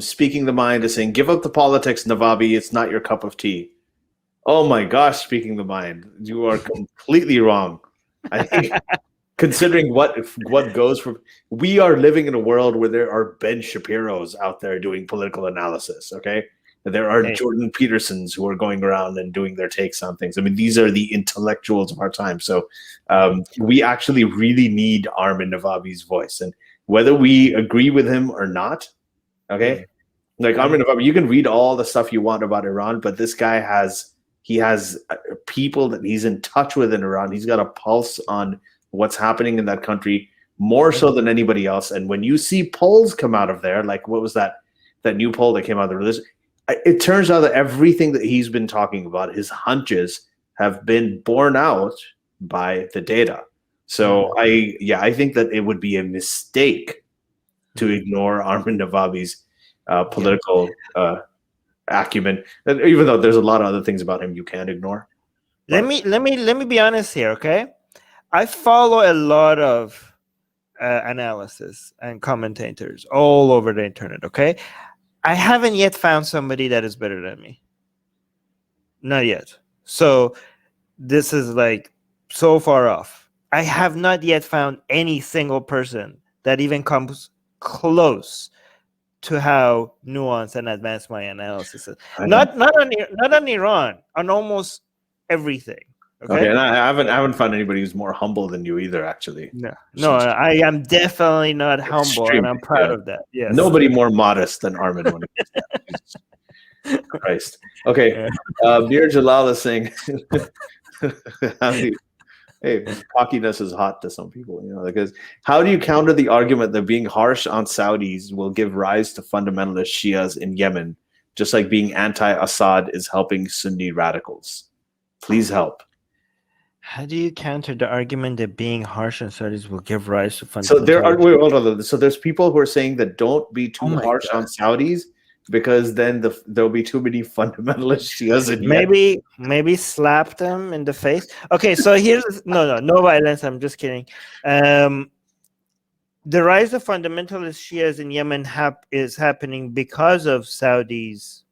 Speaking the Mind is saying, give up the politics, Navabi. It's not your cup of tea. Oh my gosh, Speaking the Mind. You are completely wrong. I think considering what goes from, we are living in a world where there are Ben Shapiro's out there doing political analysis, okay? There are Jordan Petersons who are going around and doing their takes on things. I mean, these are the intellectuals of our time. So we actually really need Armin Navabi's voice. And whether we agree with him or not, okay? Like Armin Navabi, you can read all the stuff you want about Iran, but this guy has people that he's in touch with in Iran. He's got a pulse on what's happening in that country more so than anybody else. And when you see polls come out of there, like what was that new poll that came out of the religion, it turns out that everything that he's been talking about, his hunches, have been borne out by the data. So I think that it would be a mistake to ignore Armin Navabi's political acumen, even though there's a lot of other things about him you can't ignore. Let me be honest here, okay? I follow a lot of analysis and commentators all over the internet, okay? I haven't yet found somebody that is better than me. Not yet. So this is like so far off. I have not yet found any single person that even comes close to how nuanced and advanced my analysis is. Not on Iran, on almost everything. Okay, and I haven't found anybody who's more humble than you either. Actually, no, I am definitely not humble, and I'm proud of that. Yes, nobody more modest than Armin. When it Christ. Okay, Mir Jalal is saying, "Hey, cockiness is hot to some people, because how do you counter the argument that being harsh on Saudis will give rise to fundamentalist Shias in Yemen, just like being anti-Assad is helping Sunni radicals? Please help." How do you counter the argument that being harsh on Saudis will give rise to fundamentalists? So there are hold on. So there's people who are saying that don't be too harsh on Saudis because then there'll be too many fundamentalist Shias in Yemen. Maybe slap them in the face. Okay, so here's no violence. I'm just kidding. The rise of fundamentalist Shias in Yemen is happening because of Saudis,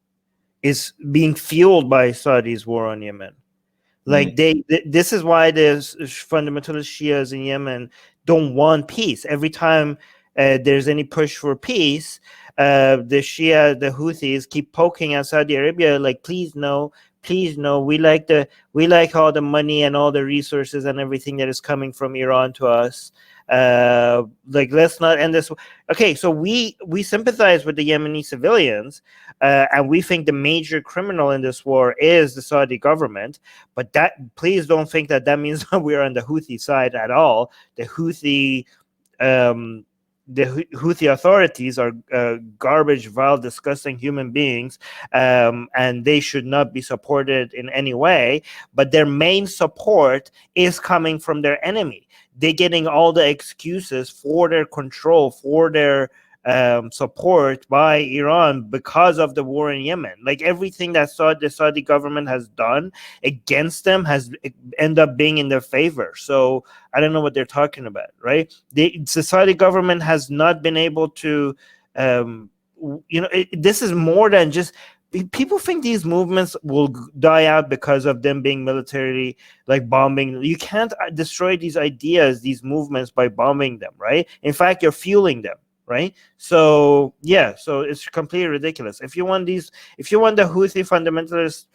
is being fueled by Saudis' war on Yemen. Like this is why there's fundamentalist Shias in Yemen don't want peace. Every time there's any push for peace, the Houthis keep poking at Saudi Arabia, like, please no, we like all the money and all the resources and everything that is coming from Iran to us. Like, let's not end this. Okay, so we sympathize with the Yemeni civilians, and we think the major criminal in this war is the Saudi government. But please don't think that means that we're on the Houthi side at all. The Houthi authorities are garbage, vile, disgusting human beings, and they should not be supported in any way. But their main support is coming from their enemy. They're getting all the excuses for their control, for their support by Iran because of the war in Yemen. Like, everything that the Saudi government has done against them has ended up being in their favor. So I don't know what they're talking about, right? The Saudi government has not been able to, this is more than just. People think these movements will die out because of them being militarily, like, bombing. You can't destroy these ideas, these movements, by bombing them, right? In fact, you're fueling them, right? So so it's completely ridiculous. If you want the Houthi fundamentalist,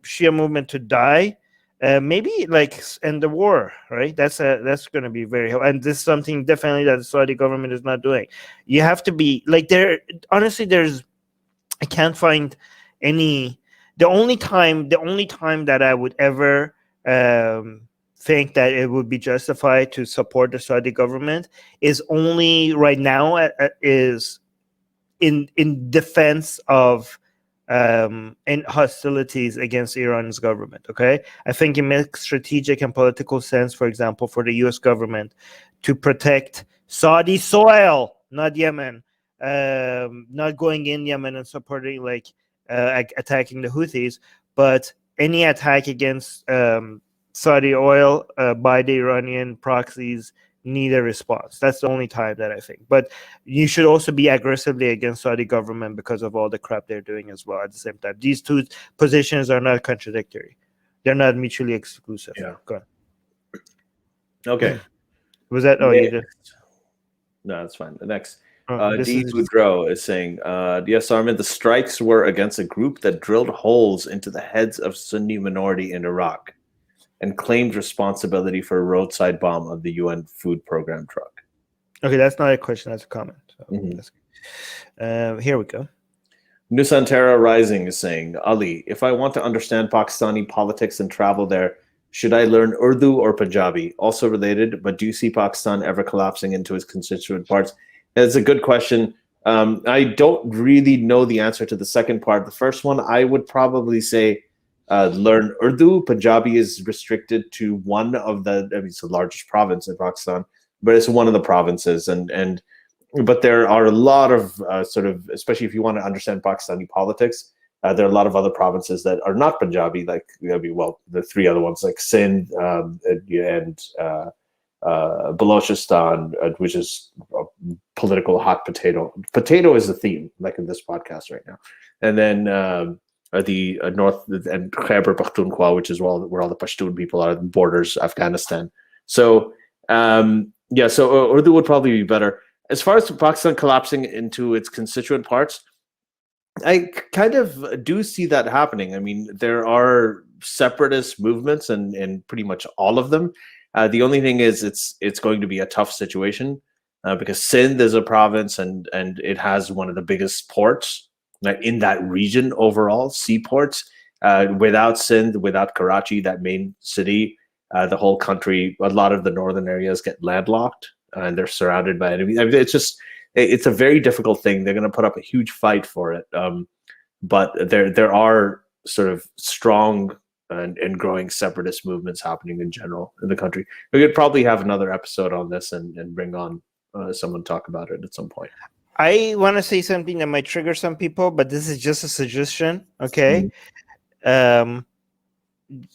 Shia movement to die, maybe like end the war, right? That's going to be very helpful. And this is something definitely that the Saudi government is not doing. You have to be like I can't find any. The only time that I would ever think that it would be justified to support the Saudi government is only right now, is in defense of and hostilities against Iran's government. Okay, I think it makes strategic and political sense, for example, for the U.S. government to protect Saudi soil, not Yemen. Not going in Yemen and supporting, like, attacking the Houthis, but any attack against Saudi oil by the Iranian proxies need a response. That's the only time that I think. But you should also be aggressively against Saudi government because of all the crap they're doing as well at the same time. These two positions are not contradictory. They're not mutually exclusive. Yeah. Go on. Okay. Was that? Oh, you did. No, that's fine. The next. This D. is Boudreau is saying, yes, Armin, the strikes were against a group that drilled holes into the heads of Sunni minority in Iraq and claimed responsibility for a roadside bomb of the UN food program truck. okay. That's not a question. That's a comment. So Mhm. here we go. Nusantara Rising is saying, Ali, if I want to understand Pakistani politics and travel there, should I learn Urdu or Punjabi? Also related, but do you see Pakistan ever collapsing into its constituent parts? That's a good question. I don't really know the answer to the second part. The first one, I would probably say learn Urdu. Punjabi is restricted to one of the, I mean, it's the largest province in Pakistan, but it's one of the provinces. But there are a lot of sort of, especially if you want to understand Pakistani politics, there are a lot of other provinces that are not Punjabi, like, well, the three other ones, like Sindh and Balochistan, which is a political hot potato. Potato is the theme, like in this podcast right now. And then the north and Khyber Pakhtunkhwa, which is where all the Pashtun people are, borders Afghanistan. So so Urdu would probably be better. As far as Pakistan collapsing into its constituent parts, I kind of do see that happening. I mean, there are separatist movements in pretty much all of them. The only thing is it's going to be a tough situation because Sindh is a province and it has one of the biggest ports in that region overall, seaports. Without Sindh, without Karachi, that main city, the whole country, a lot of the northern areas get landlocked and they're surrounded by enemies. I mean, it's a very difficult thing. They're going to put up a huge fight for it. But there are sort of strong and growing separatist movements happening in general in the country. We could probably have another episode on this and bring on someone to talk about it at some point. I want to say something that might trigger some people, but this is just a suggestion. Okay. It's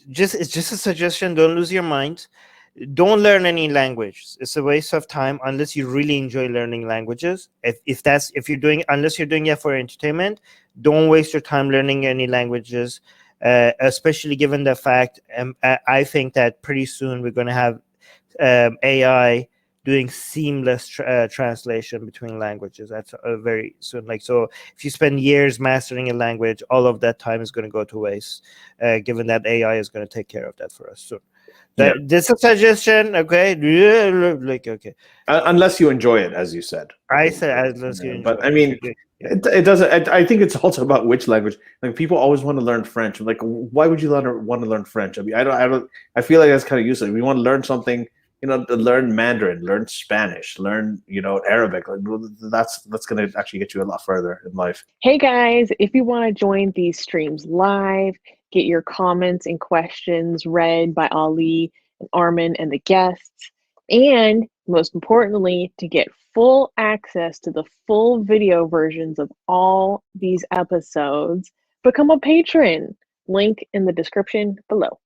just a suggestion. Don't lose your mind. Don't learn any language. It's a waste of time unless you really enjoy learning languages. If you're doing, unless you're doing it for entertainment, don't waste your time learning any languages. Especially given the fact, I think that pretty soon we're going to have AI doing seamless translation between languages. That's very soon. Like, so if you spend years mastering a language, all of that time is going to go to waste, given that AI is going to take care of that for us. So this is a suggestion, okay? Okay. Unless you enjoy it, as you said. I said unless you enjoy but I mean, it doesn't. I think it's also about which language. Like, people always want to learn French. Like, why would you want to learn French? I mean, I feel like that's kind of useless. We want to learn something. To learn Mandarin, learn Spanish, learn, Arabic. Like, that's going to actually get you a lot further in life. Hey guys, if you want to join these streams live, get your comments and questions read by Ali and Armin and the guests, and most importantly, to get full access to the full video versions of all these episodes, become a patron. Link in the description below.